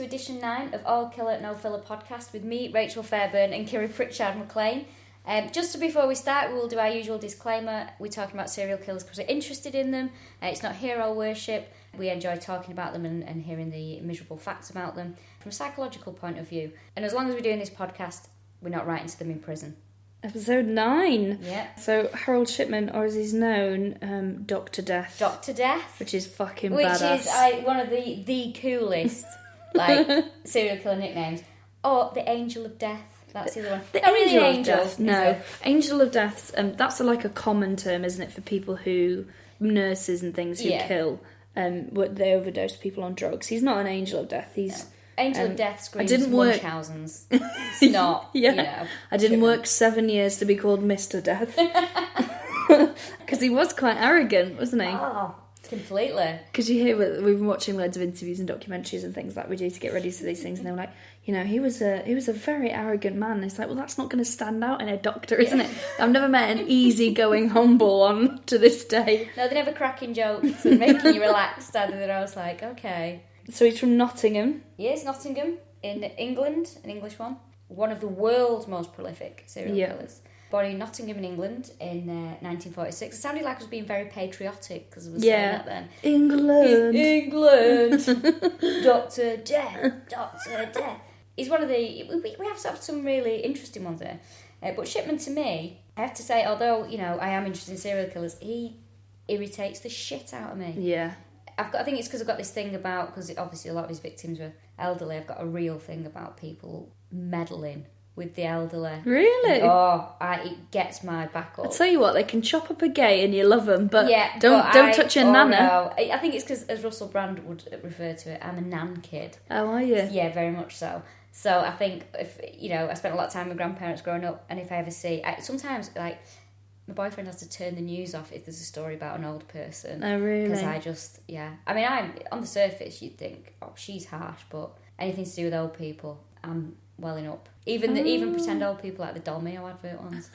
to edition 9 of All Killa, No Filla podcast with me, Rachel Fairburn, and Kiri Pritchard McLean. Just before we start, we'll do our usual disclaimer. We're talking about serial killers because we're interested in them. It's not hero worship. We enjoy talking about them and hearing the miserable facts about them from a psychological point of view. And as long as we're doing this podcast, we're not writing to them in prison. Episode 9. Yeah. So Harold Shipman, or as he's known, Dr. Death. Dr. Death. Which is fucking Which badass. is one of the coolest serial killer nicknames. Or the Angel of Death. That's the other one. The Angel of Death. No. Angel of Death, that's like a common term, isn't it, for people who, nurses and things who kill, they overdose people on drugs. He's not an Angel of Death. He's... Angel of Death screams Munchausen's. It's not, I didn't work 7 years to be called Mr. Death. Because he was quite arrogant, wasn't he? Oh, completely. Because you hear, we've been watching loads of interviews and documentaries and things like we do to get ready for these things, and they were like, he was a very arrogant man. And it's like, well, that's not going to stand out in a doctor, isn't it? I've never met an easygoing, humble one to this day. No, they never cracking jokes and making you relaxed, either. That I was like, okay. So he's from Nottingham. Yes, Nottingham, in England, an English one. One of the world's most prolific serial killers. Born in Nottingham in England in 1946. It sounded like I was being very patriotic because I was saying that then. England. Dr. Death, Dr. Death. He's one of the... We have sort of some really interesting ones there. But Shipman, to me, I have to say, although, I am interested in serial killers, he irritates the shit out of me. Yeah. I think it's because I've got this thing about, because obviously a lot of his victims were elderly, I've got a real thing about people meddling with the elderly. Really? It gets my back up. I'll tell you what, they can chop up a gay and you love them, but don't touch your nana. No. I think it's because, as Russell Brand would refer to it, I'm a nan kid. Oh, are you? Yeah, very much so. So I think, if I spent a lot of time with grandparents growing up, and if I ever see... sometimes, my boyfriend has to turn the news off if there's a story about an old person. Oh, really? Because I just, I mean, I'm on the surface, you'd think, oh, she's harsh, but anything to do with old people, I'm welling up. Even pretend old people like the Dolmio advert ones.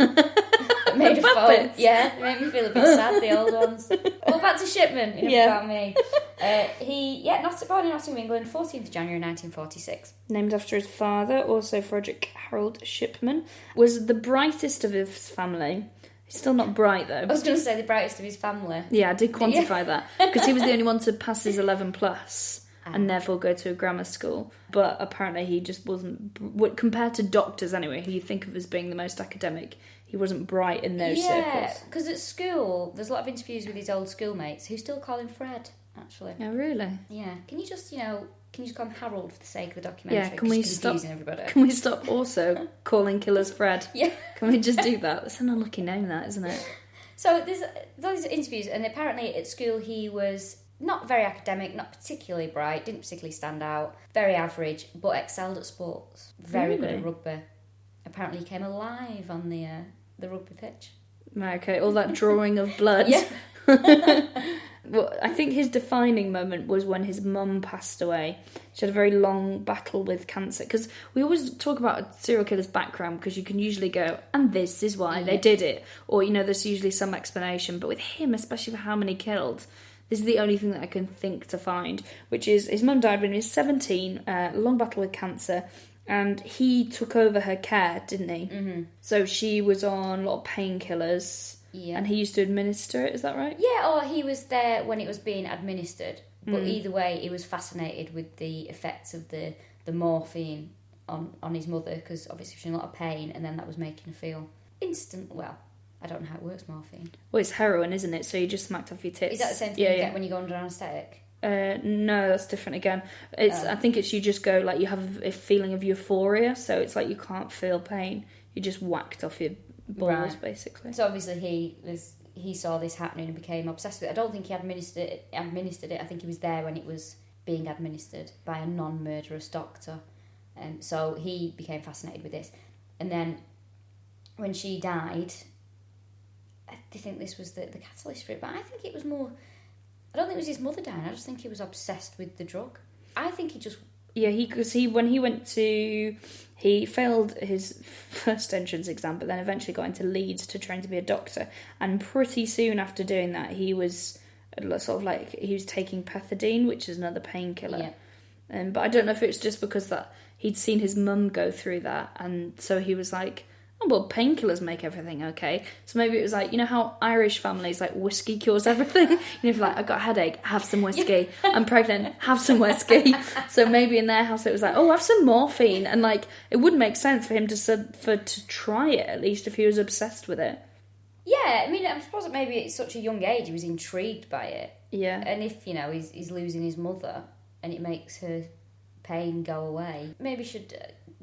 Made a phone. Yeah, they made me feel a bit sad, the old ones. Well, back to Shipman, about me. Born in Nottingham, England, 14th of January 1946. Named after his father, also Frederick Harold Shipman, was the brightest of his family. He's still not bright, though. I was going to say the brightest of his family. Yeah, I did quantify that. Because he was the only one to pass his 11 plus and therefore go to a grammar school. But apparently he just wasn't... Compared to doctors, anyway, who you think of as being the most academic, he wasn't bright in those circles. Yeah, because at school, there's a lot of interviews with his old schoolmates who still call him Fred, actually. Oh, really? Yeah. Can you just call him Harold for the sake of the documentary? Yeah, can we stop? Everybody? Can we stop also calling killers Fred? Yeah. Can we just do that? That's an unlucky name, that, isn't it? So there's those interviews, and apparently at school he was not very academic, not particularly bright, didn't particularly stand out, very average, but excelled at sports. Very good at rugby. Apparently he came alive on the rugby pitch. Okay, all that drawing of blood. Yeah. Well, I think his defining moment was when his mum passed away. She had a very long battle with cancer. Because we always talk about a serial killer's background because you can usually go, and this is why they did it. Or, there's usually some explanation. But with him, especially for how many killed, this is the only thing that I can think to find, which is his mum died when he was 17, long battle with cancer, and he took over her care, didn't he? Mm-hmm. So she was on a lot of painkillers. Yeah. And he used to administer it, is that right? Yeah, or he was there when it was being administered. But either way, he was fascinated with the effects of the morphine on his mother, because obviously she was in a lot of pain, and then that was making her feel well, I don't know how it works, morphine. Well, it's heroin, isn't it? So you just smacked off your tits. Is that the same thing you get when you go under anaesthetic? No, that's different again. I think it's you just go, like, you have a feeling of euphoria, so it's like you can't feel pain. You just whacked off your balls, basically. So obviously he saw this happening and became obsessed with it. I don't think he administered it. I think he was there when it was being administered by a non-murderous doctor. So he became fascinated with this. And then when she died, I think this was the catalyst for it, but I think it was more... I don't think it was his mother dying. I just think he was obsessed with the drug. I think he just... Yeah, he failed his first entrance exam, but then eventually got into Leeds to train to be a doctor. And pretty soon after doing that, he was he was taking pethidine, which is another painkiller. But I don't know if it's just because that he'd seen his mum go through that, and so he was like, oh, well, painkillers make everything okay. So maybe it was like, you know how Irish families, like, whiskey cures everything? You know, like, I've got a headache, have some whiskey. I'm pregnant, have some whiskey. So maybe in their house it was like, oh, have some morphine. And, like, it would make sense for him to try it, at least, if he was obsessed with it. Yeah, I mean, I suppose maybe at such a young age he was intrigued by it. Yeah. And if, you know, he's losing his mother and it makes her pain go away, maybe he should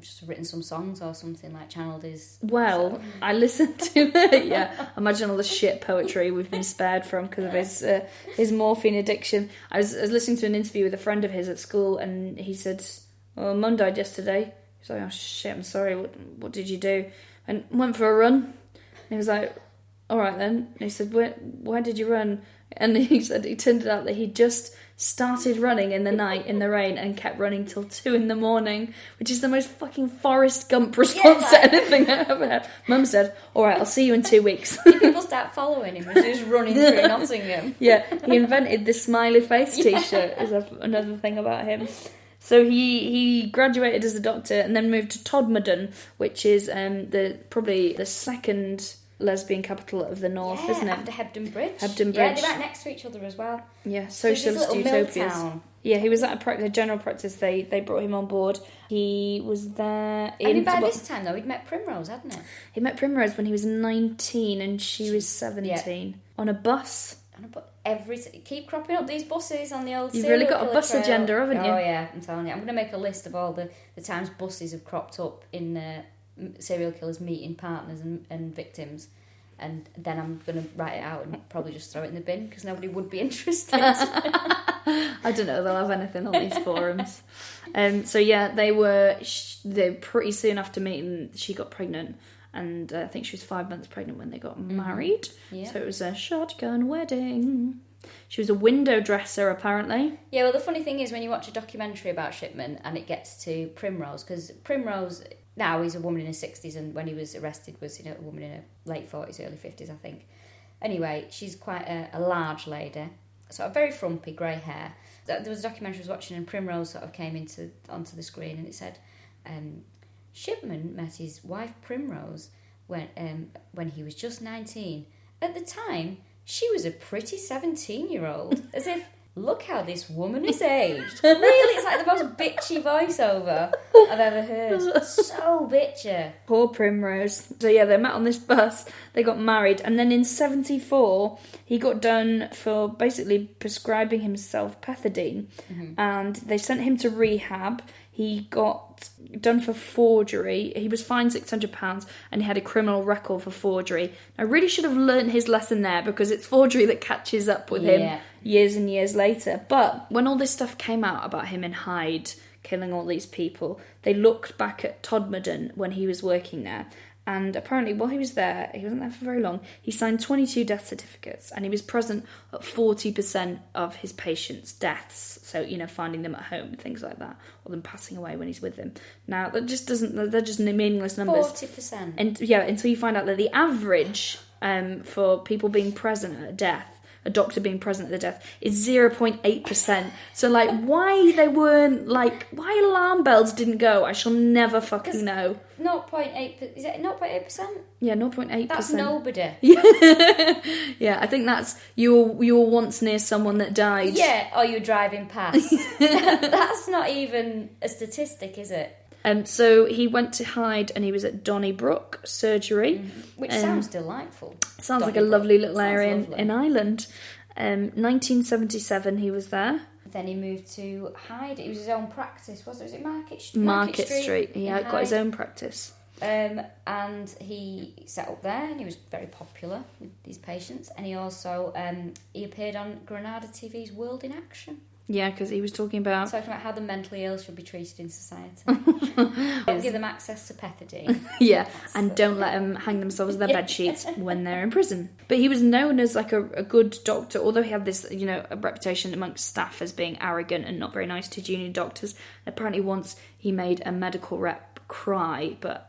just have written some songs or something, like channeled his... Well, I listened to it, yeah. Imagine all the shit poetry we've been spared from because of his morphine addiction. I was listening to an interview with a friend of his at school, and he said, oh, Mum died yesterday. He's like, oh shit, I'm sorry, what did you do? And went for a run. And he was like, all right then. And he said, why did you run? And he said it turned out that he just started running in the night in the rain and kept running till 2 a.m, which is the most fucking Forrest Gump response to anything I ever had. Mum said, all right, I'll see you in 2 weeks. Did people start following him as he was running through Nottingham? Yeah, he invented the smiley face t-shirt, is another thing about him. So he graduated as a doctor and then moved to Todmorden, which is probably the second lesbian capital of the north, isn't it? After Hebden Bridge. Hebden Bridge. Yeah, they're right next to each other as well. Yeah, socialist utopias. Yeah, he was at a general practice. They brought him on board. He was there. By this time though, he'd met Primrose, hadn't he? He met Primrose when he was 19 and she was 17 on a bus. Keep cropping up these buses on the old. You've really got a bus trail. agenda, haven't you? Oh yeah, I'm telling you. I'm going to make a list of all the times buses have cropped up in serial killers meeting partners and victims, and then I'm going to write it out and probably just throw it in the bin because nobody would be interested. I don't know, they'll have anything on these forums. So yeah, they were pretty soon after meeting, she got pregnant, and I think she was 5 months pregnant when they got married. Yeah. So it was a shotgun wedding. She was a window dresser, apparently. Yeah, well, the funny thing is when you watch a documentary about Shipman and it gets to Primrose, because Primrose now he's a woman in her 60s, and when he was arrested was a woman in her late 40s, early 50s, I think. Anyway, she's quite a large lady, sort of very frumpy, grey hair. There was a documentary I was watching, and Primrose sort of came onto the screen, and it said, Shipman met his wife Primrose when he was just 19. At the time, she was a pretty 17-year-old. As if, look how this woman is aged. Really, it's like the most bitchy voiceover I've ever heard. So bitchy. Poor Primrose. So yeah, they met on this bus, they got married, and then in 1974, he got done for basically prescribing himself pethidine, and they sent him to rehab. He got done for forgery. He was fined £600 and he had a criminal record for forgery. I really should have learnt his lesson there, because it's forgery that catches up with him years and years later. But when all this stuff came out about him in Hyde killing all these people, they looked back at Todmorden when he was working there. And apparently while he was there, he wasn't there for very long, he signed 22 death certificates, and he was present at 40% of his patients' deaths. So, finding them at home and things like that, or them passing away when he's with them. Now, they're just meaningless numbers. 40%. And yeah, until you find out that the average for people being present at a death, a doctor being present at the death, is 0.8%. So, why alarm bells didn't go, I shall never fucking know. 0.8%, is it 0.8%? Yeah, 0.8%. That's nobody. Yeah, I think that's you were once near someone that died. Yeah, or you were driving past. That's not even a statistic, is it? So he went to Hyde and he was at Donnybrook Surgery. Which sounds delightful. Sounds like a lovely little area in Ireland. 1977 he was there. Then he moved to Hyde. It was his own practice, was it? Was it Market Street? Market Street. He had got his own practice. And he set up there, and he was very popular with these patients. And he also he appeared on Granada TV's World in Action. Yeah, because he was talking about how the mentally ill should be treated in society. Don't give them access to pethidine. Yeah, and don't let them hang themselves in their bed sheets when they're in prison. But he was known as a good doctor, although he had this a reputation amongst staff as being arrogant and not very nice to junior doctors. Apparently once he made a medical rep cry, but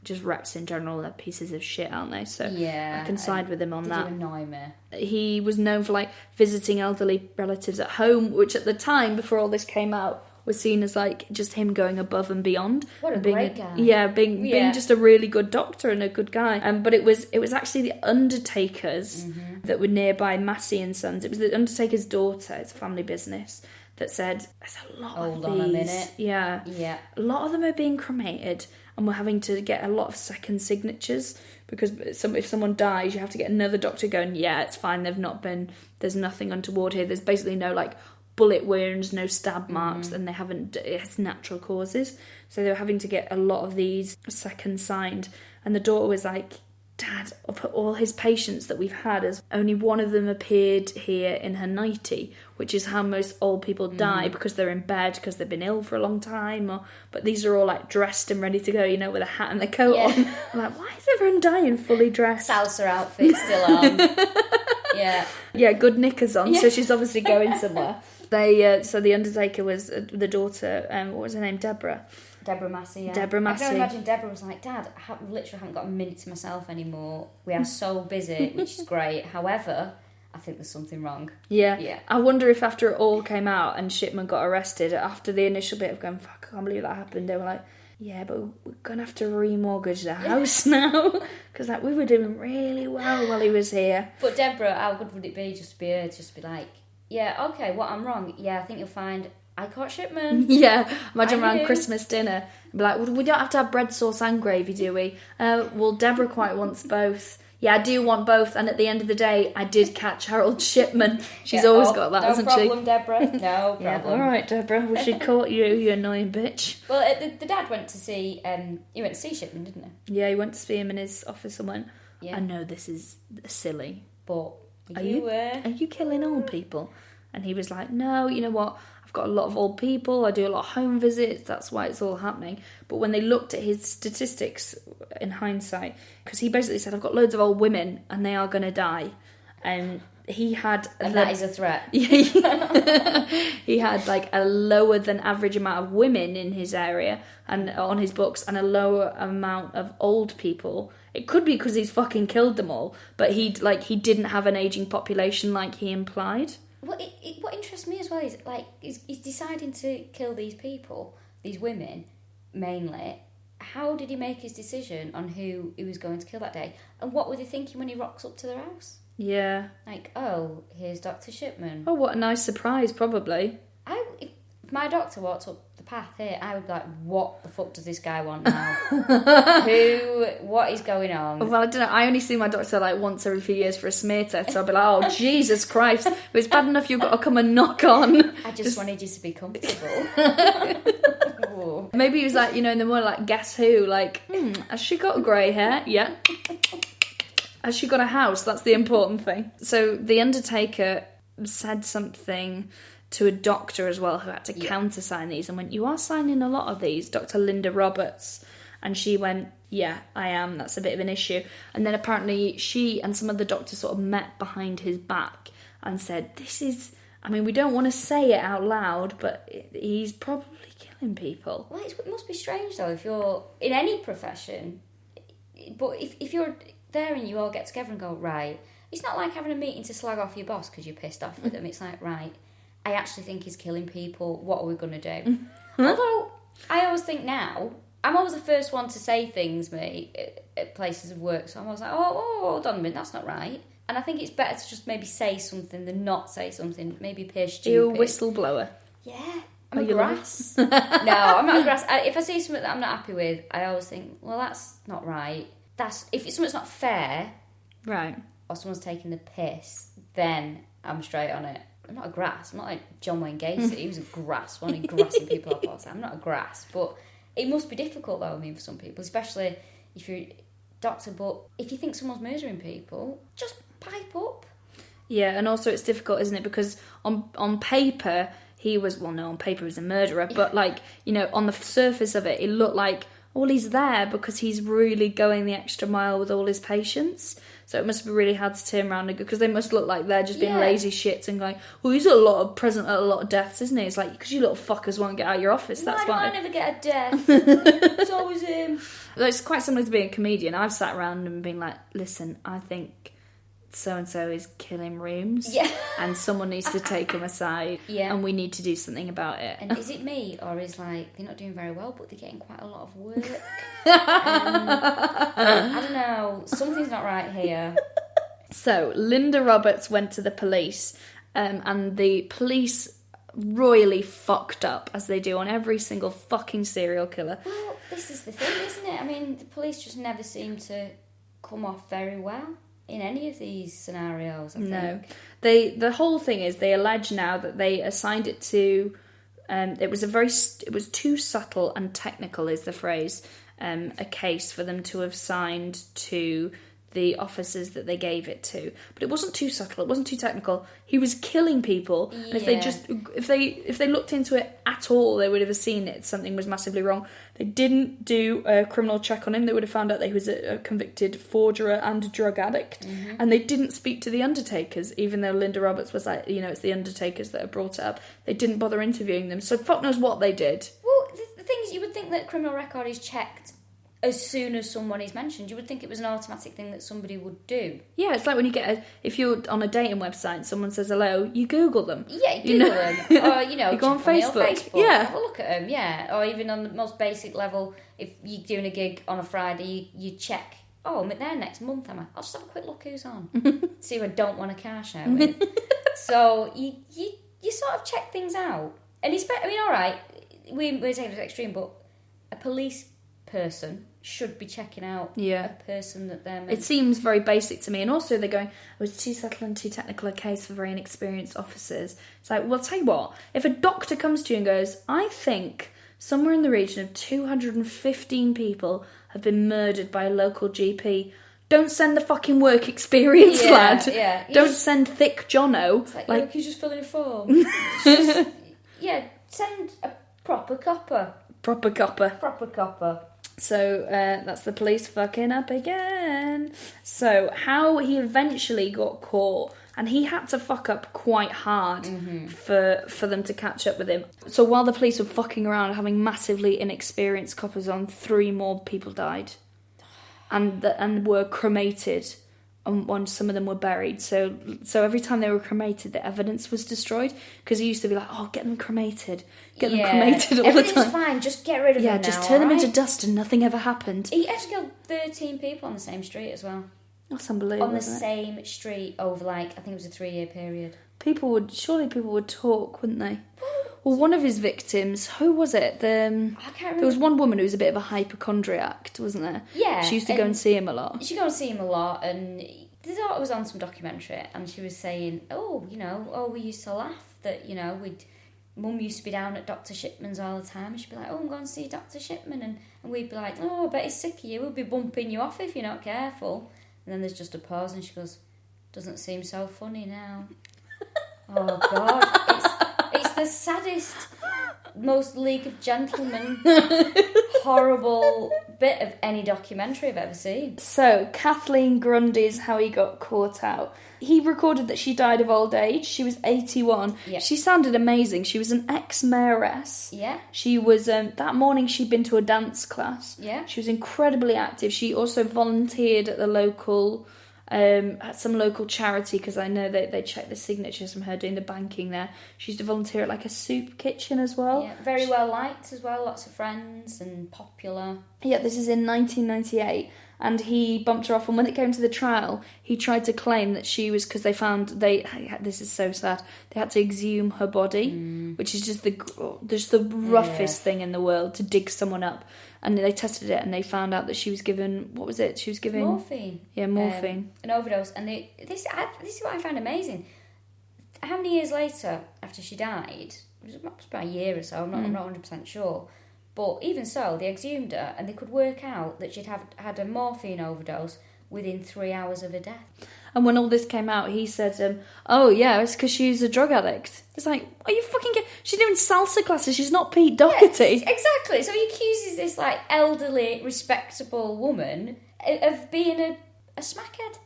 just reps in general, they're pieces of shit, aren't they? So yeah, I can side with him on that. Did you annoy me? He was known for visiting elderly relatives at home, which at the time, before all this came out, was seen as like just him going above and beyond. What a being great guy. Yeah, being just a really good doctor and a good guy. But it was actually the undertakers that were nearby Massey and Sons. It was the undertaker's daughter, it's a family business, that said, there's a lot of these. Hold on a minute. Yeah. A lot of them are being cremated, and we're having to get a lot of second signatures, because if someone dies, you have to get another doctor going, yeah, it's fine, there's nothing untoward here. There's basically no, like, bullet wounds, no stab marks, and it's natural causes. So they were having to get a lot of these second signed. And the daughter was like, Dad, of all his patients that we've had, as only one of them appeared here in her 90, which is how most old people die, because they're in bed, because they've been ill for a long time. But these are all like dressed and ready to go, you know, with a hat and a coat on. I'm like, why is everyone dying fully dressed? Salsa outfit still on. Yeah, good knickers on. So she's obviously going somewhere. So the undertaker was the daughter. What was her name? Deborah Massey. Yeah. Deborah Massey. I can imagine Deborah was like, Dad, I literally haven't got a minute to myself anymore. We are so busy, which is great. However, I think there's something wrong. Yeah. I wonder if after it all came out and Shipman got arrested, after the initial bit of going, fuck, I can't believe that happened, they were like, yeah, but we're going to have to remortgage the house now. Because like, we were doing really well while he was here. But Deborah, how good would it be just to be her, just be like, yeah, okay, what, I'm wrong? Yeah, I think you'll find I caught Shipman. Yeah, imagine around Christmas dinner. Be like, well, we don't have to have bread sauce and gravy, do we? Well, Deborah quite wants both. Yeah, I do want both. And at the end of the day, I did catch Harold Shipman. She's always got that, hasn't she? No problem, Deborah. No problem. Yeah, all right, Deborah. Well, she caught you, you annoying bitch. Well, the dad went to see. He went to see Shipman, didn't he? Yeah, he went to see him in his office and went, I know this is silly, but are you killing old people? And he was like, no, you know what? I've got a lot of old people. I do a lot of home visits. That's why it's all happening. But when they looked at his statistics in hindsight, because he basically said, I've got loads of old women and they are going to die. And he had... And that is a threat. He had like a lower than average amount of women in his area and on his books, and a lower amount of old people. It could be because he's fucking killed them all, but he didn't have an ageing population like he implied. What interests me as well is, like, he's deciding to kill these people, these women, mainly. How did he make his decision on who he was going to kill that day? And what were they thinking when he rocks up to their house? Yeah. Like, oh, here's Dr. Shipman. Oh, what a nice surprise, probably. If my doctor walked up the path here, I would be like, what the fuck does this guy want now? What is going on? Well, I don't know. I only see my doctor like once every few years for a smear test, so I'll be like, oh, Jesus Christ. If it's bad enough you've got to come and knock on. I just wanted you to be comfortable. Maybe he was like, in the more like, guess who? Like, has she got grey hair? Yeah. Has she got a house? That's the important thing. So the undertaker said something to a doctor as well who had to countersign these and went, you are signing a lot of these, Dr. Linda Roberts. And she went, yeah, I am. That's a bit of an issue. And then apparently she and some other doctors sort of met behind his back and said, this is, I mean, we don't want to say it out loud, but he's probably killing people. Well, it must be strange though if you're in any profession, but if you're there and you all get together and go, right, it's not like having a meeting to slag off your boss because you're pissed off with them. It's like, right, I actually think he's killing people. What are we going to do? Although, I always think now, I'm always the first one to say things, mate, at places of work. So I'm always like, oh, hold on a minute, that's not right. And I think it's better to just maybe say something than not say something, maybe appear stupid. You're a whistleblower. Yeah, I'm a grass. No, I'm not a grass. If I see something that I'm not happy with, I always think, well, that's not right. If something's not fair, right, or someone's taking the piss, then I'm straight on it. I'm not a grass. I'm not like John Wayne Gacy. He was a grass, one of grassing people up all the time. I'm not a grass, but it must be difficult though, I mean, for some people, especially if you're a doctor, but if you think someone's murdering people, just pipe up. Yeah, and also it's difficult, isn't it? Because on paper, on paper he's a murderer, but like, on the surface of it, it looked like, well, he's there because he's really going the extra mile with all his patients. So it must be really hard to turn around and go, because they must look like they're just being lazy shits and going, well, he's present at a lot of deaths, isn't he? It's like, because you little fuckers won't get out of your office, that's why. I never get a death. It's always him. It's quite similar to being a comedian. I've sat around and been like, listen, I think so-and-so is killing rooms. Yeah. And someone needs to take him aside. Yeah. And we need to do something about it. And is it me, or is like they're not doing very well, but they're getting quite a lot of work? I don't know. Something's not right here. So Linda Roberts went to the police, and the police royally fucked up, as they do on every single fucking serial killer. Well, this is the thing, isn't it? I mean, the police just never seem to come off very well in any of these scenarios, I think. No. The whole thing is they allege now that they assigned it to... it was too subtle and technical, is the phrase, a case for them to have signed to the officers that they gave it to. But it wasn't too subtle, it wasn't too technical. He was killing people, and if they looked into it at all, they would have seen it. Something was massively wrong. They didn't do a criminal check on him. They would have found out that he was a convicted forger and drug addict. Mm-hmm. And they didn't speak to the undertakers, even though Linda Roberts was like, it's the undertakers that have brought it up. They didn't bother interviewing them. So fuck knows what they did. Well, the thing is, you would think that criminal record is checked as soon as someone is mentioned. You would think it was an automatic thing that somebody would do. Yeah, it's like when you if you're on a dating website and someone says hello, you Google them. Yeah, you Google them. Or, you go on Facebook. Yeah. Have a look at them, yeah. Or even on the most basic level, if you're doing a gig on a Friday, you check, I'm there next month, am I? I'll just have a quick look who's on. See who I don't want a car share with. So you sort of check things out. And all right, we're taking it to extreme, but a police person should be checking out a person that they're... It seems very basic to me. And also they're going, it's too subtle and too technical a case for very inexperienced officers. It's like, well, tell you what, if a doctor comes to you and goes, I think somewhere in the region of 215 people have been murdered by a local GP, don't send the fucking work experience, lad. Yeah. Don't send thick Jono. It's look, you just fill in a form. Send a proper copper. Proper copper. Proper copper. So that's the police fucking up again. So how he eventually got caught, and he had to fuck up quite hard for them to catch up with him. So while the police were fucking around having massively inexperienced coppers on, 3 more people died, and were cremated. And some of them were buried. So every time they were cremated, the evidence was destroyed. Because he used to be like, get them cremated. Get them cremated all the time. Everything's fine, just get rid of them now. Yeah, just turn them into dust and nothing ever happened. He actually killed 13 people on the same street as well. That's unbelievable, on the same street over, I think it was a 3-year period. Surely people would talk, wouldn't they? Well, one of his victims, who was it? I can't remember. There was one woman who was a bit of a hypochondriac, wasn't there? Yeah. She used to go and see him a lot. She go and see him a lot, and the daughter was on some documentary, and she was saying, we used to laugh that, Mum used to be down at Dr. Shipman's all the time, and she'd be like, I'm going to see Dr. Shipman, and we'd be like, I bet he's sick of you, we'll be bumping you off if you're not careful. And then there's just a pause, and she goes, doesn't seem so funny now. Oh, God. It's the saddest, most League of Gentlemen, horrible bit of any documentary I've ever seen. So, Kathleen Grundy's how he got caught out. He recorded that she died of old age. She was 81. Yeah. She sounded amazing. She was an ex-mayoress. Yeah. She was, that morning she'd been to a dance class. Yeah. She was incredibly active. She also volunteered at the local... at some local charity, because I know they check the signatures from her doing the banking there. She used to volunteer at a soup kitchen as well. Yeah, very well liked as well, lots of friends and popular. Yeah, this is in 1998, and he bumped her off, and when it came to the trial, he tried to claim that she was, because this is so sad, they had to exhume her body, which is just the roughest thing in the world, to dig someone up. And they tested it, and they found out that she was given... What was it? She was given... Morphine. Yeah, morphine. An overdose. And this is what I found amazing. How many years later, after she died... It was about a year or so, I'm not 100% sure. But even so, they exhumed her, and they could work out that she'd had a morphine overdose within 3 hours of her death. And when all this came out, he said, it's because she's a drug addict. It's like, are you fucking kidding? She's doing salsa classes. She's not Pete Doherty. Yeah, exactly. So he accuses this, elderly, respectable woman of being a smackhead.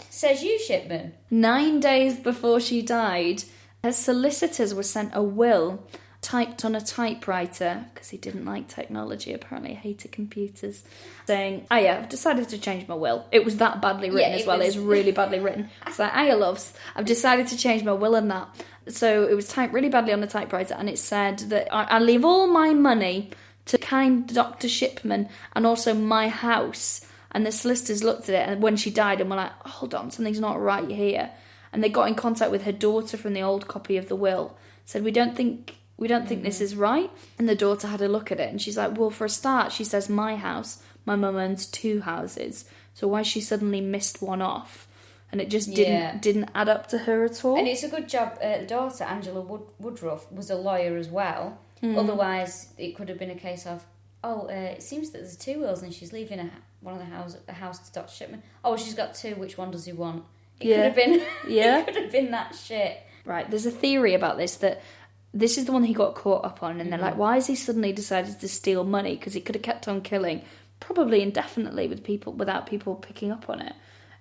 Says you, Shipman. 9 days before she died, her solicitors were sent a will, typed on a typewriter, because he didn't like technology, apparently hated computers, saying, I've decided to change my will. It was that badly written as well. It's really badly written. It's like, loves, I've decided to change my will and that. So it was typed really badly on the typewriter, and it said that I leave all my money to kind Dr. Shipman and also my house. And the solicitors looked at it and when she died and were like, hold on, something's not right here. And they got in contact with her daughter from the old copy of the will, said, we don't think this is right. And the daughter had a look at it and she's like, well, for a start, she says my house, my mum owns 2 houses. So why she suddenly missed one off? And it just didn't add up to her at all. And it's a good job. The daughter, Angela Woodruff, was a lawyer as well. Otherwise, it could have been a case of, it seems that there's 2 wills and she's leaving a house to Dr. Shipman. Oh, she's got 2. Which one does he want? It could have been. It could have been that shit. Right. There's a theory about this that this is the one he got caught up on, and they're like, why has he suddenly decided to steal money? Because he could have kept on killing, probably indefinitely, without people picking up on it.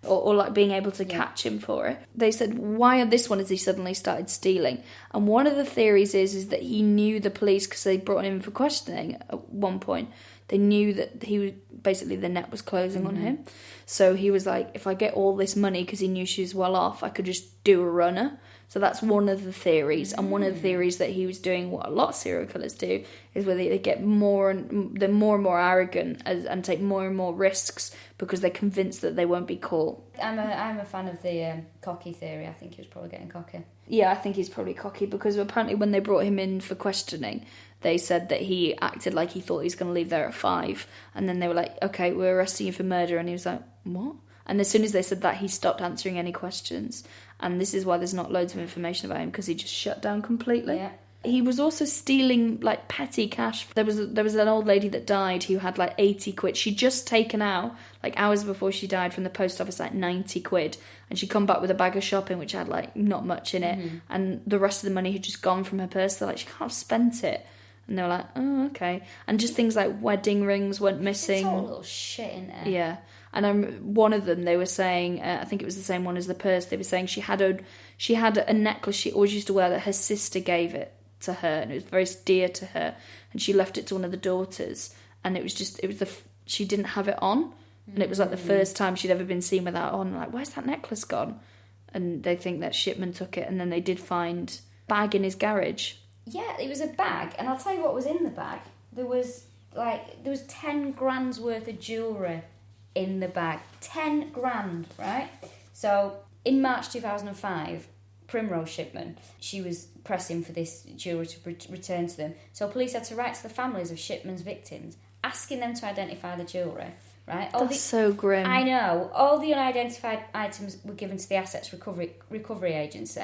Or like being able to catch him for it. They said, why on this one has he suddenly started stealing? And one of the theories is that he knew the police, because they brought him in for questioning at one point. They knew that basically the net was closing on him. So he was like, if I get all this money, because he knew she was well off, I could just do a runner. So that's one of the theories. And one of the theories that he was doing what a lot of serial killers do is where they get they're more and more arrogant and take more and more risks because they're convinced that they won't be caught. I'm a fan of the cocky theory. I think he was probably getting cocky. Yeah, I think he's probably cocky because apparently when they brought him in for questioning, they said that he acted like he thought he was going to leave there at 5. And then they were like, okay, we're arresting you for murder. And he was like, what? And as soon as they said that, he stopped answering any questions. And this is why there's not loads of information about him, because he just shut down completely. Yeah. He was also stealing, like, petty cash. There was an old lady that died who had, like, 80 quid. She'd just taken out, like, hours before she died from the post office, like, 90 quid. And she'd come back with a bag of shopping, which had, like, not much in it. And the rest of the money had just gone from her purse. They're like, she can't have spent it. And they were like, oh, okay. And just things like wedding rings went missing. It's all a little shit in there. Yeah. And one of them, they were saying, I think it was the same one as the purse, they were saying she had a necklace she always used to wear that her sister gave it to her, and it was very dear to her, and she left it to one of the daughters, and she didn't have it on, and it was like the first time she'd ever been seen without it on. Like, where's that necklace gone? And they think that Shipman took it, and then they did find a bag in his garage. Yeah, it was a bag, and I'll tell you what was in the bag. There was 10 grand's worth of jewellery in the bag. 10 grand, right? So in March 2005, Primrose Shipman, she was pressing for this jewellery to return to them. So police had to write to the families of Shipman's victims, asking them to identify the jewellery, right? That's so grim. I know. All the unidentified items were given to the Assets Recovery Agency.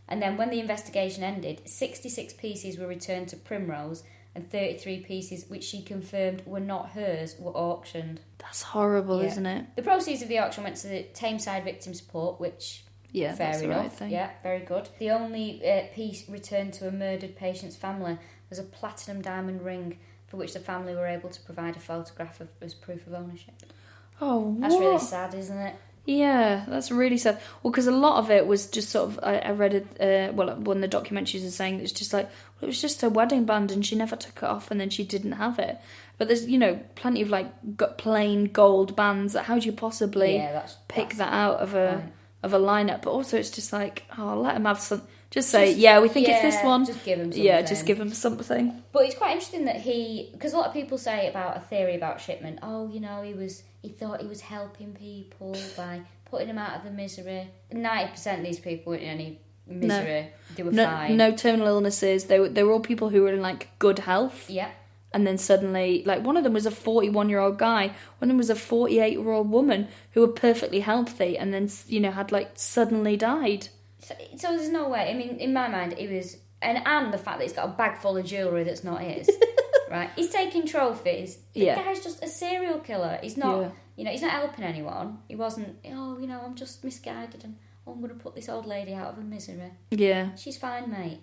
And then when the investigation ended, 66 pieces were returned to Primrose, and 33 pieces, which she confirmed were not hers, were auctioned. That's horrible, isn't it? The proceeds of the auction went to the Tameside Victim Support, which, fair that's enough. The right thing. Yeah, very good. The only piece returned to a murdered patient's family was a platinum diamond ring, for which the family were able to provide a photograph as proof of ownership. Oh, what? That's really sad, isn't it? Yeah, that's really sad. Well, because a lot of it was just sort of, I read it, one of the documentaries is saying that it's just like, well, it was just a wedding band and she never took it off and then she didn't have it. But there's, plenty of like plain gold bands. How do you possibly pick that out of a lineup? But also it's just like, let them have some. Just say, we think it's this one. Just give him something. Yeah, just give him something. But it's quite interesting that because a lot of people say about a theory about Shipman, he thought he was helping people by putting them out of the misery. 90% of these people weren't in any misery. They were fine. No terminal illnesses. They were all people who were in like good health. Yeah. And then suddenly, like one of them was a 41-year-old guy, one of them was a 48-year-old woman who were perfectly healthy and then, had like suddenly died. So there's no way. I mean, in my mind, it was... And the fact that he's got a bag full of jewellery that's not his. Right? He's taking trophies. The guy's just a serial killer. He's not... he's not helping anyone. He wasn't, I'm just misguided and I'm going to put this old lady out of her misery. Yeah. She's fine, mate.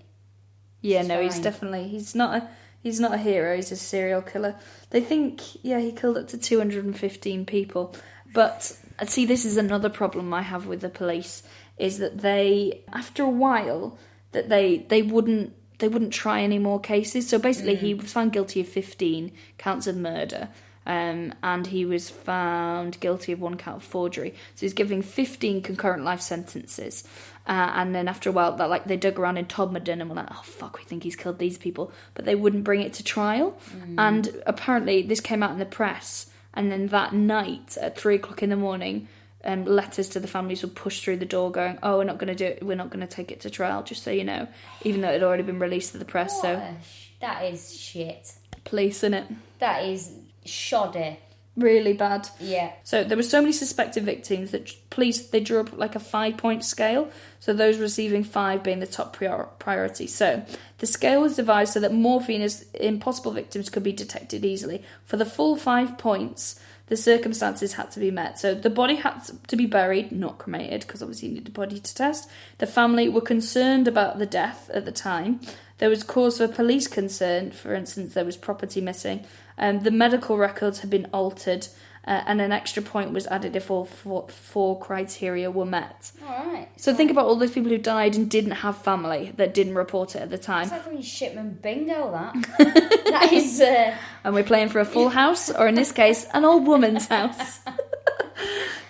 Yeah, no, he's definitely... He's not a hero. He's a serial killer. They think, he killed up to 215 people. But, see, this is another problem I have with the police... is that they, after a while, that they wouldn't they wouldn't try any more cases. So basically he was found guilty of 15 counts of murder. And he was found guilty of 1 count of forgery. So he's giving 15 concurrent life sentences. And then after a while, they dug around in Todmorden and were like, oh, fuck, we think he's killed these people. But they wouldn't bring it to trial. And apparently this came out in the press. And then that night at 3 o'clock in the morning, letters to the families were pushed through the door going, oh, we're not going to do it. We're not going to take it to trial, just so you know. Even though it had already been released to the press. That is shit. Police, innit? That is shoddy. Really bad. Yeah. So there were so many suspected victims that police, they drew up like a 5-point scale. So those receiving 5 being the top priority. So the scale was devised so that morphine in possible victims could be detected easily. For the full 5 points, the circumstances had to be met. So the body had to be buried, not cremated, because obviously you need the body to test. The family were concerned about the death at the time. There was cause for police concern. For instance, there was property missing. The medical records had been altered, and an extra point was added if all 4 criteria were met. All right. So think about all those people who died and didn't have family that didn't report it at the time. It's like fucking Shipman bingo, that. That is... And we're playing for a full house, or in this case, an old woman's house.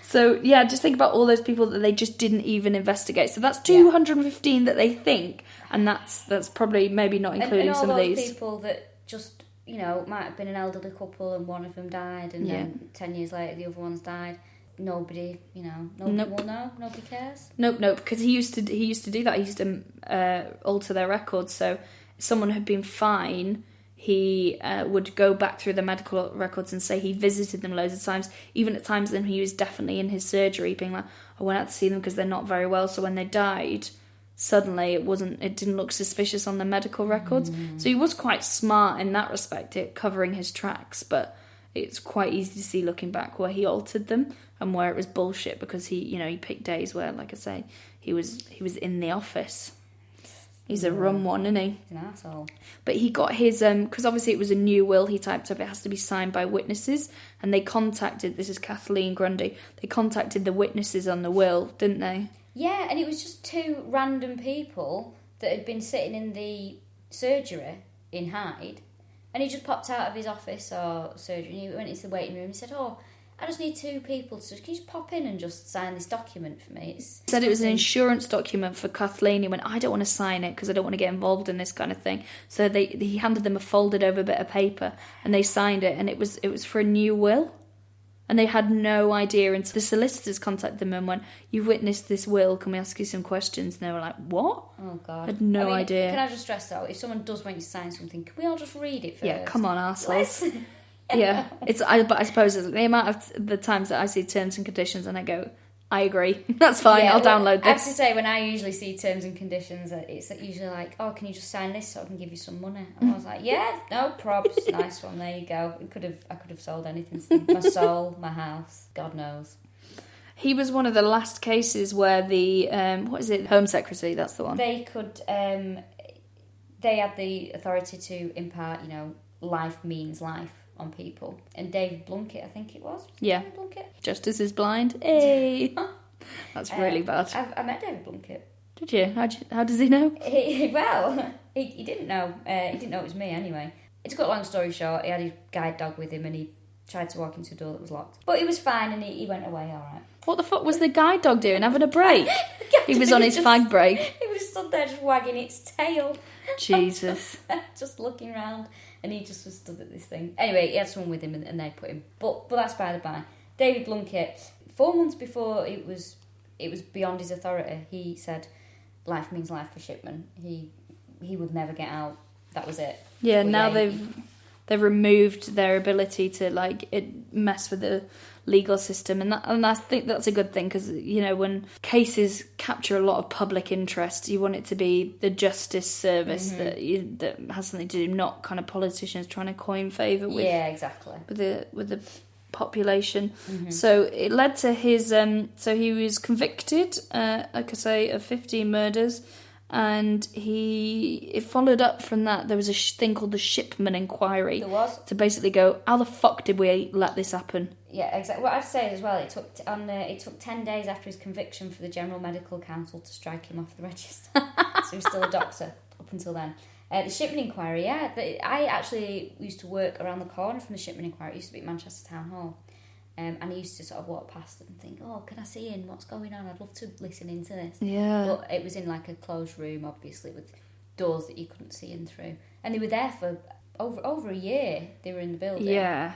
So, yeah, just think about all those people that they just didn't even investigate. So that's 215 that they think, and that's probably maybe not including some of these. And all those people that just, might have been an elderly couple and one of them died, and then 10 years later the other one's died. Nobody, nobody will know. Nobody cares. Nope. Because he used to do that. He used to alter their records. So if someone had been fine, he would go back through the medical records and say he visited them loads of times. Even at times when he was definitely in his surgery, being like, I went out to see them because they're not very well. So when they died, suddenly it didn't look suspicious on the medical records. So he was quite smart in that respect, at covering his tracks. But it's quite easy to see looking back where he altered them and where it was bullshit, because he picked days where, like I say, he was in the office. He's a rum one, isn't he? He's an asshole. But he got his, because obviously it was a new will he typed up, it has to be signed by witnesses, and they contacted, this is Kathleen Grundy, they contacted the witnesses on the will, didn't they? Yeah, and it was just 2 random people that had been sitting in the surgery in Hyde, and he just popped out of his office or surgery, and he went into the waiting room and said, oh, I just need 2 people, so can you just pop in and just sign this document for me? He said it was an insurance document for Kathleen. He went, I don't want to sign it because I don't want to get involved in this kind of thing. So he handed them a folded over bit of paper and they signed it, and it was for a new will. And they had no idea until the solicitors contacted them and went, you've witnessed this will, can we ask you some questions? And they were like, what? Oh, God. Had no idea. Can I just stress, though, if someone does want you to sign something, can we all just read it first? Yeah, come on, arseholes. Yeah, but I suppose the amount of the times that I see terms and conditions and I go, I agree, that's fine, I'll download this. I have to say, when I usually see terms and conditions, it's usually like, oh, can you just sign this so I can give you some money? And I was like, yeah, no probs, nice one, there you go. I could have sold anything, my soul, my house, God knows. He was one of the last cases where the Home Secretary, that's the one. They could, they had the authority to impart, life means life on people. And David Blunkett, I think it was. Yeah. David Blunkett. Justice is blind. Hey. That's really bad. I met David Blunkett. Did you? How does he know? He didn't know. He didn't know it was me anyway. To cut a long story short, he had his guide dog with him and he tried to walk into a door that was locked. But he was fine and he went away all right. What the fuck was the guide dog doing? Having a break? He was on his fag break. He was stood there just wagging its tail. Jesus. Just looking around. And he just was stood at this thing. Anyway, he had someone with him and they put him. But that's by the by. David Blunkett, 4 months before it was beyond his authority, he said, life means life for Shipman. He would never get out. That was it. Yeah, but now they've removed their ability to mess with the legal system, and I think that's a good thing, because when cases capture a lot of public interest, you want it to be the justice service that has something to do, not kind of politicians trying to coin favour with. Yeah, exactly. With the population. So it led to his. So he was convicted, like I say, of 15 murders. And it followed up from that. There was a thing called the Shipman Inquiry. There was. To basically go, how the fuck did we let this happen? Yeah, exactly. What I've said as well, it took 10 days after his conviction for the General Medical Council to strike him off the register. So he was still a doctor up until then. The Shipman Inquiry, yeah. I actually used to work around the corner from the Shipman Inquiry. It used to be at Manchester Town Hall. And I used to sort of walk past it and think, oh, can I see in? What's going on? I'd love to listen into this. Yeah. But it was in like a closed room, obviously, with doors that you couldn't see in through. And they were there for over a year. They were in the building. Yeah.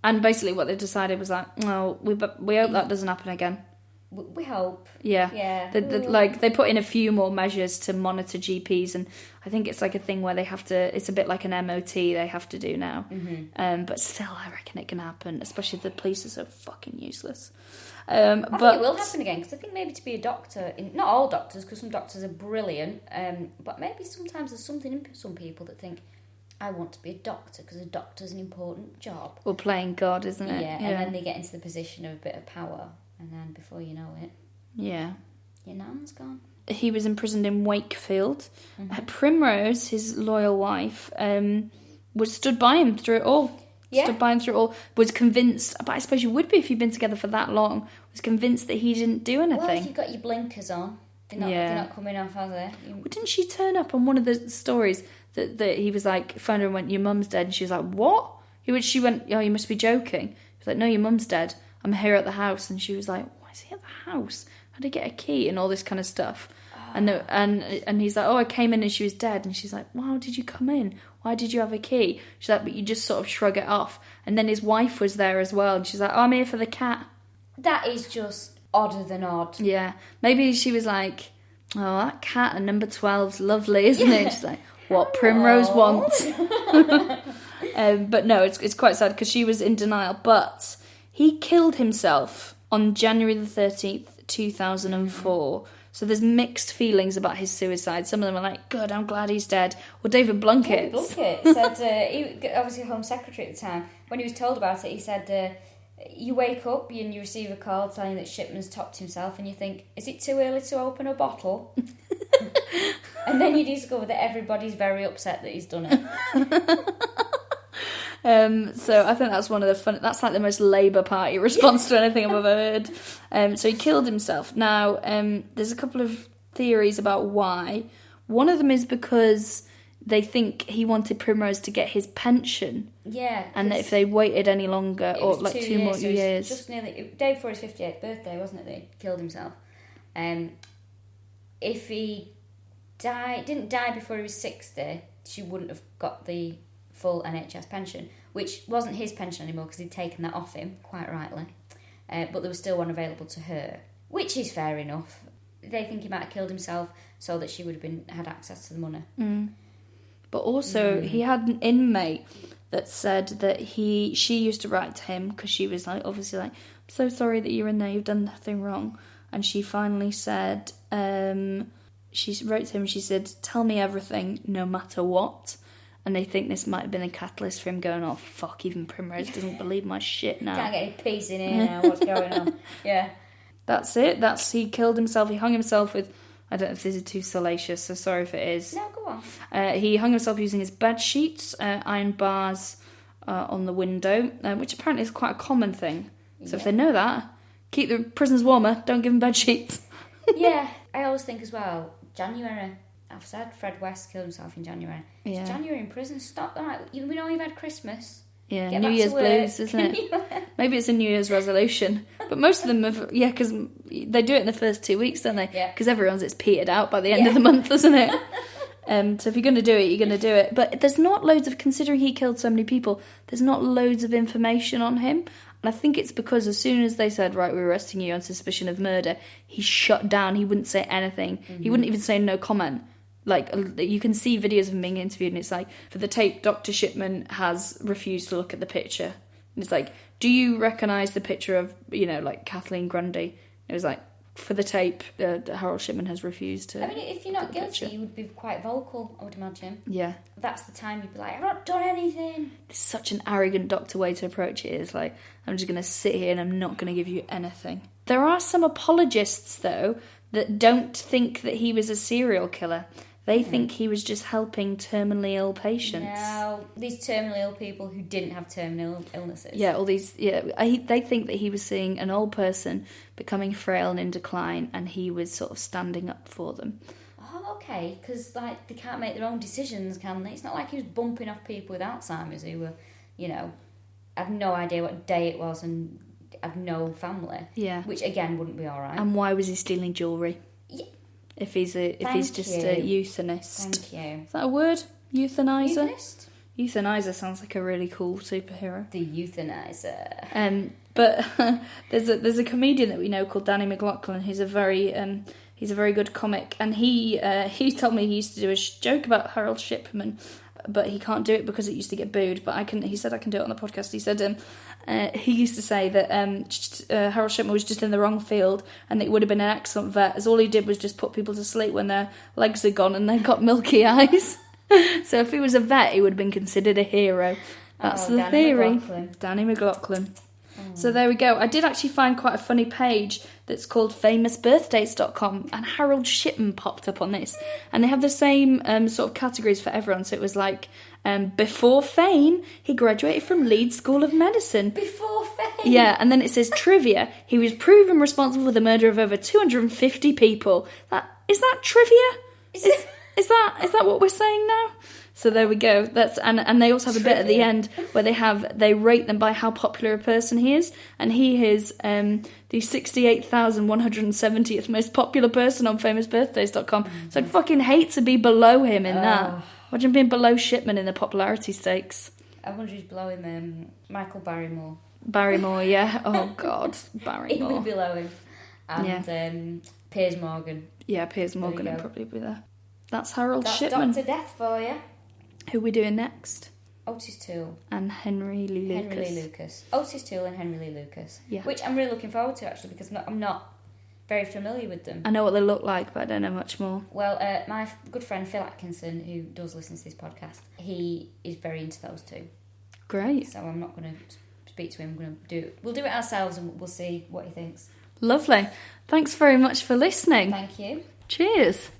And basically what they decided was like, well, we hope that doesn't happen again. We hope. Yeah. Yeah. They put in a few more measures to monitor GPs, and I think it's like a thing where they have to, it's a bit like an MOT they have to do now. Mm-hmm. But still, I reckon it can happen, especially if the police are so fucking useless. I think it will happen again, because I think maybe to be a doctor, not all doctors, because some doctors are brilliant, but maybe sometimes there's something in some people that think, I want to be a doctor because a doctor's an important job. Or playing God, isn't it? Yeah, and then they get into the position of a bit of power, and then before you know it, yeah, your nan's gone. He was imprisoned in Wakefield. Mm-hmm. Primrose, his loyal wife, was stood by him through it all. Yeah. Stood by him through it all. Was convinced, but I suppose you would be if you've been together for that long. Was convinced that he didn't do anything. Well, if you've got your blinkers on, they're not coming off, are they? Well, didn't she turn up on one of the stories that he was like, phoned her and went, your mum's dead, and she was like, what? She went, oh, you must be joking. He was like, no, your mum's dead. I'm here at the house. And she was like, why is he at the house? How did he get a key? And all this kind of stuff. And he's like, oh, I came in and she was dead. And she's like, well, how did you come in? Why did you have a key? She's like, but you just sort of shrug it off. And then his wife was there as well. And she's like, oh, I'm here for the cat. That is just odder than odd. Yeah. Maybe she was like, oh, that cat at number 12's lovely, isn't it? She's like, what Primrose wants. But no, it's quite sad because she was in denial. But he killed himself on January the 13th, 2004. So there's mixed feelings about his suicide. Some of them are like, good, I'm glad he's dead. Well, David Blunkett said, he obviously Home Secretary at the time, when he was told about it, he said, you wake up and you receive a call telling that Shipman's topped himself, and you think, is it too early to open a bottle? And then you discover that everybody's very upset that he's done it. So I think that's one of the fun. That's like the most Labour Party response to anything I've ever heard. So he killed himself. Now, there's a couple of theories about why. One of them is because they think he wanted Primrose to get his pension. Yeah. And that if they waited any longer, or like 2 more years. Just nearly, day before his 58th birthday, wasn't it, that he killed himself? If he didn't die before he was 60, she wouldn't have got the full NHS pension, which wasn't his pension anymore because he'd taken that off him, quite rightly. But there was still one available to her, which is fair enough. They think he might have killed himself so that she would have had access to the money. Mm. But also, he had an inmate that said that she used to write to him because she was like, obviously like, I'm so sorry that you're in there, you've done nothing wrong. And she finally said, she wrote to him, she said, tell me everything, no matter what. And they think this might have been a catalyst for him going, oh, fuck, even Primrose doesn't believe my shit now. Can't get any peace in here now, what's going on? Yeah. That's it. He killed himself. He hung himself with, I don't know if this is too salacious, so sorry if it is. No, go on. He hung himself using his bed sheets, iron bars on the window, which apparently is quite a common thing. So if they know that, keep the prisoners warmer, don't give them bed sheets. Yeah, I always think as well, January, I've said Fred West killed himself in January. Yeah. It's January in prison, stop that. We know you've had Christmas. Yeah, Get New back Year's to work. blues, isn't it? Maybe it's a New Year's resolution. But most of them have, because they do it in the first 2 weeks, don't they? Yeah. Because everyone's, it's petered out by the end of the month, isn't it? So if you're going to do it, you're going to do it. But there's not loads of, considering he killed so many people, there's not loads of information on him. And I think it's because as soon as they said, right, we're arresting you on suspicion of murder, he shut down. He wouldn't say anything. Mm-hmm. He wouldn't even say no comment. Like, you can see videos of him being interviewed, and it's like, for the tape, Dr. Shipman has refused to look at the picture. And it's like, do you recognise the picture of, like Kathleen Grundy? It was like, for the tape, Harold Shipman has refused to. I mean, if you're not guilty, you would be quite vocal, I would imagine. Yeah. That's the time you'd be like, I've not done anything. It's such an arrogant doctor way to approach it. It's like, I'm just going to sit here and I'm not going to give you anything. There are some apologists, though, that don't think that he was a serial killer. They think he was just helping terminally ill patients. No, these terminally ill people who didn't have terminal illnesses. Yeah, all these. Yeah, they think that he was seeing an old person becoming frail and in decline, and he was sort of standing up for them. Oh, okay. okay, because like they can't make their own decisions, can they? It's not like he was bumping off people with Alzheimer's who were, you know, had no idea what day it was and had no family. Yeah. Which again wouldn't be all right. And why was he stealing jewellery? Yeah. If he's a euthanist. Thank you. Is that a word? Euthanizer? Euthanaist? Euthanizer sounds like a really cool superhero. The euthanizer. But there's a comedian that we know called Danny McLaughlin. He's a very good comic, and he told me he used to do a joke about Harold Shipman, but he can't do it because it used to get booed. But he said I can do it on the podcast. He said he used to say that Harold Shipman was just in the wrong field, and that he would have been an excellent vet, as all he did was just put people to sleep when their legs are gone and they've got milky eyes. So if he was a vet, he would have been considered a hero. That's the Danny theory. McLaughlin. Danny McLaughlin. So there we go. I did actually find quite a funny page that's called famousbirthdates.com, and Harold Shipman popped up on this. And they have the same sort of categories for everyone. So it was like, before fame, he graduated from Leeds School of Medicine. Before fame? Yeah, and then it says trivia. He was proven responsible for the murder of over 250 people. Is that trivia? Is that what we're saying now? So there we go. And they also have a bit at the end where they rate them by how popular a person he is, and he is the 68,170th most popular person on famousbirthdays.com. Mm-hmm. So I'd fucking hate to be below him in that. Imagine being below Shipman in the popularity stakes. I wonder who's below him. Michael Barrymore. Barrymore, yeah. Oh God, Barrymore. He would be below him. And Piers Morgan. Yeah, Piers Morgan would probably be there. That's Harold Shipman. That's Dr. Death for you. Who are we doing next? Otis Toole. And Henry Lee Lucas. Otis Toole and Henry Lee Lucas. Yeah. Which I'm really looking forward to, actually, because I'm not very familiar with them. I know what they look like, but I don't know much more. Well, my good friend Phil Atkinson, who does listen to this podcast, he is very into those two. Great. So I'm not going to speak to him. We'll do it ourselves, and we'll see what he thinks. Lovely. Thanks very much for listening. Thank you. Cheers.